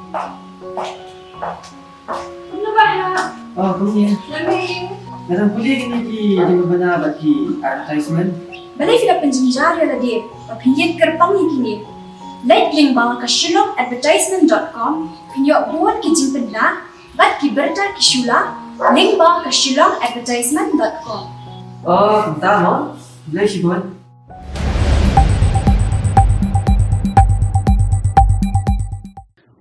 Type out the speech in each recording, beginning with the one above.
Ano ba ha? Oh, kuya. Lamig. Narang kuya kiniki di ba na bagi advertisement? Balay sila penjara na di. Papinyan kerpang kini. Like link bang kasyulong advertisement.com. Pinyo buwan kijing pedla. Bat kiberta kishula. Link bang kasyulong advertisement.com. Oh, punta mo? Bilay si Bon.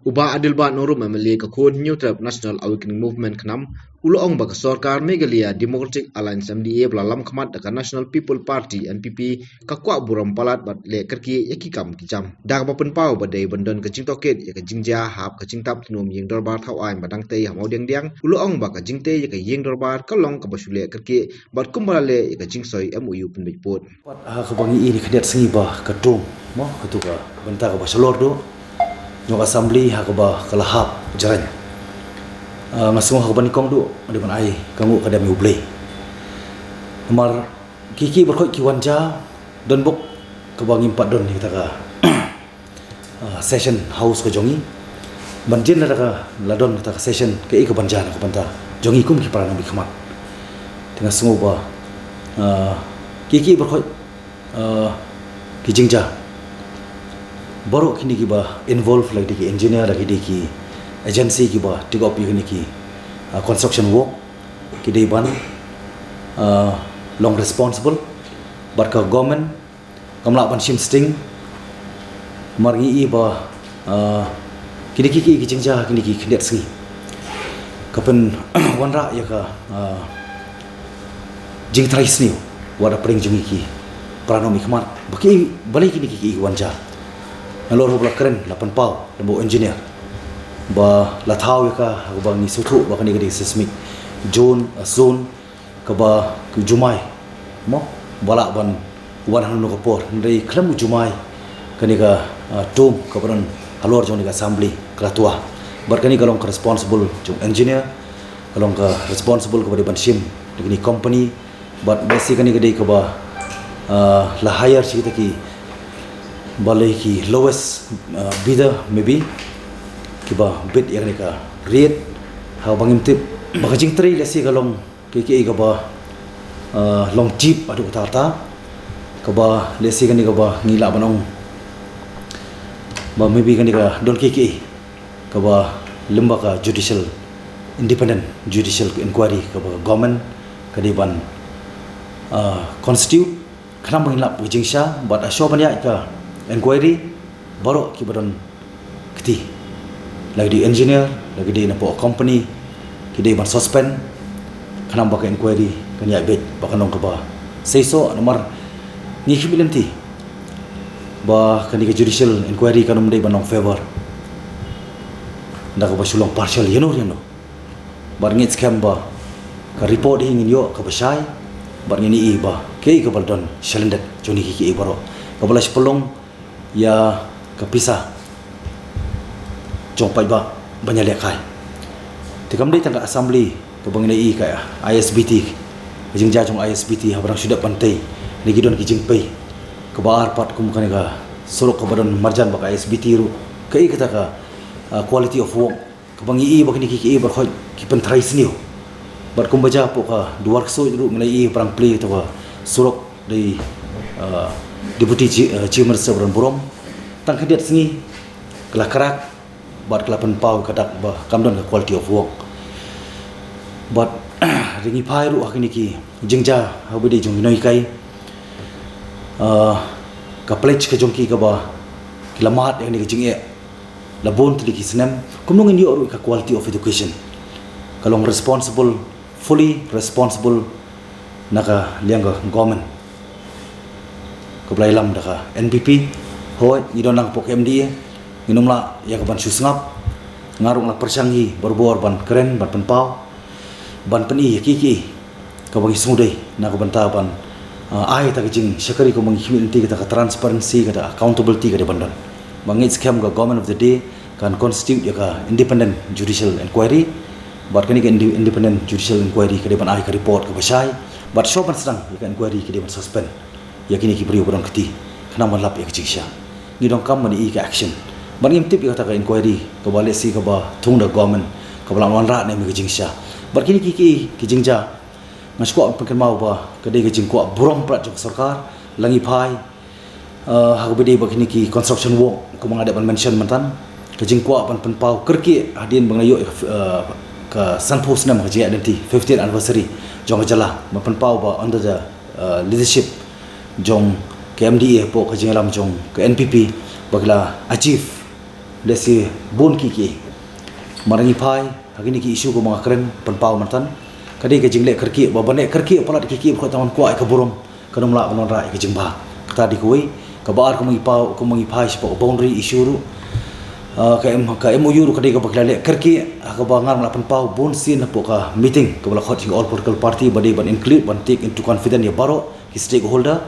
Uba adil ba norum MLA ka kun New Trap National Awakening Movement khnam uloong ba ka sarkar Meghalaya Democratic Alliance MDA blalam khamat ka National People Party NPP ka kwa buram palat bat le karki yakikam kijam dak ba pen pau ba dei bandon ka jingtoket ya ka jingja hap ka jingtap tnum yeng dorbar thau ai badang tei hamau deng diang uloong ba ka jingte ya ka yeng dorbar ka long ka basule karki bat kumbalale ya ka jingsoi MOU penbit pot Pat ka bangi ini kadet sengi ba ka tum mo ka tu ka benta ka basalor do nyok assembly ha ka ba kalahap jaran ngasung ha ka banikong do ade ban ai kangu ka dami ublei mar kiki berkhoi ki wanja don bok ka bangi empat don kita ka session house ka jongi banjin la ka ladon kita ka session ke ka banjana ka banta jongi kum ki parana bi khamat tengah sungu ba kiki berkhoi ki jingja baru kini kita involve lagi di engineer lagi di agency kita tigop ini ki construction work kita ban long responsible barka government kamla ban shim sting margi iba kini ki jingja kini ki khendet si kapen wanra ya ka jing trais ni wada pring jungi ki pranomi khamat baki balai kini ki wanja nalor hubla keren 8 pau lembu engineer ba lathau ka ba ni suthu ba kani gadi seismic zone ka ba ku jumai mo bala ban wan hanu ka por ndai khlam jumai kani ka tom ka baran halor jong ni ka assembly kala tua bar kani kalong responsible jong engineer kalong ka responsible ka ban shim ni company but basically kani gadi ka ba la hire si ki balai ki lowest bidder maybe kiba bid yang ka rate ha bangim tip bakajing tri lesi kalong ki ka ba long jeep adu tata ka ba lesi kan ka ba ngila banong ba maybe kan ka don ki ka ba lemba ka judicial independent judicial inquiry ka ba government ka di ban constitute khnam ngila pujing sha but ashoban ya ka inquiry baru kibaron kiti lagi di engineer lagi di napo company kidai ban suspend kanam baka inquiry kanya bet baka nong ka ba say so nomor ni kibilanti ba kani ka judicial inquiry kanum dei banong favor nda ka ba sulong partial yeno bar ngit scam ba ka report hingin yo ka ba sai bar ngini i ba ke ka baldon shalendet joni ki baro ka bala sepelong ya kepisah jompai ba banyak lekai tikam dei tangga assembly ke banginai ka ISBT jing jajong ISBT habrang sudah pantai ni gidon ki jing pai ke bar pat kum kan ka suruk ke badan marjan ba ISBT ru kai kata ka quality of work ke bangi ba kini ki bar khoi ki pentrai sniu bar kum baja po ka duar so ru ngai perang play to ka suruk dei Deputy Chief Minister Bron Burom tang kediat sengi kelah kerak bat kelapan pau kadak bah kamdon ke quality of work bat ringi pai ru akini ki jingja habide jong noi kai ka pledge ke jongki ka ba kilamat yang ni jinge labon tli ki snem kumnong ni oru ka quality of education kalong responsible fully responsible naka liang government keblai lam daka NPP hoi ni donang pok MDA nginumla ya kaban susngap ngarung la persanghi berbor ban keren ban penpau ban peni kiki ka bagi sumudai na ka banta ban ai ta jing syakari ko mangi humility ka transparency ka accountability ka bandan bangit scam ka government of the day kan constitute ya ka independent judicial inquiry bat kani ka independent judicial inquiry ka ban ai ka report ka basai bat shopan sedang ya ka inquiry ka ban suspend yakini ki beri orang keti kena malap ya kecik sya ni dong kam mani ka action ban im tip kata ka inquiry ka balik si ka ba thung da government ka bala wan ra ne mi jing sha bar kini ki jingja ngasko pengken mau ba ka de ka jing ko burom prat jok sarkar langi phai ha ka bede ba kini ki construction work ko mangada ban mention mantan ka jing ko pan pau kerki hadin bangayo ka sanpos nam ka je identity 15th anniversary jong jala pan pau ba under the leadership jong ke MDA po ka jing lam jong ke NPP bagla achieve lesi bon ki marangi phai hagini ki issue ko mga kren panpau mantan kadi ke jingle kerki ba bane kerki palat ki ko taman ko ai ka burum kanum la banon ra ke jingba kata di koi ka bar ko mangi phai spo boundary issue ru ka MOU ru kadi ka bagla le kerki ka ba ngar la panpau bon sin po ka meeting ka bala khot all political party bade ban include ban take into confidence ya baro ki stakeholder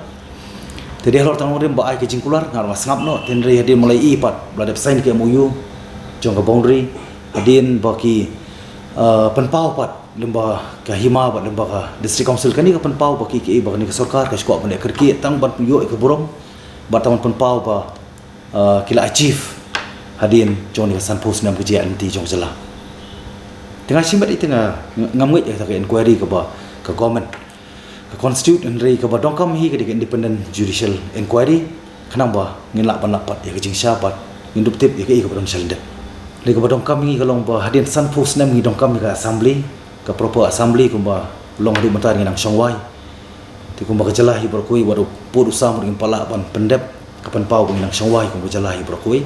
tadi halor tang rem ba ai ke jingkular ngar mas ngap no ten re hadin mulai i pat bladap sign ke MOU jong ka boundary hadin baki penpau pat lemba ka hima ba lemba ka district council kani ka penpau baki ke ba ni ka sarkar ka skop ban kerki tang ban puyo ke borom ba taman penpau ba kila achieve hadin jong ni ka sanpos nam ke JNT jong jala tengah simat i tengah ngamut ya ka inquiry ka ba ka government ka constitute and rei ka ba dongkam hi ka independent judicial inquiry kenapa ngin lak pan lapat ya ka jing syapat indup tip ya ka ba salinde le ka ba dongkam hi ka long ba hadin sanpos nam ngi dongkam ka assembly ka proper assembly ko ba long du matar ngi nang songwai ti ko ba ka jala hi berkoi baru podu sam ngi pala pan pendep ka pan pau ngi nang songwai ko ba jala hi berkoi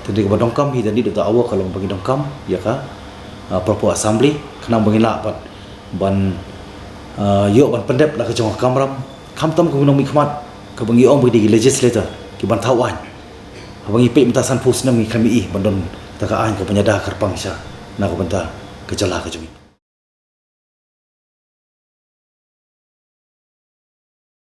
tadi ka ba dongkam hi tadi do ta awa ka long bagi dongkam ya ka proper assembly kenapa ngi lak pat ban yo ban pendep la ka jong kamram kamtam ko nong mi khmat ka bangi ong bagi legislator ki ban thawan bangi pe mta san pus nam mi kami i bandon ta ka an ka penyada karpang sya na ko banta ka jala ka jumi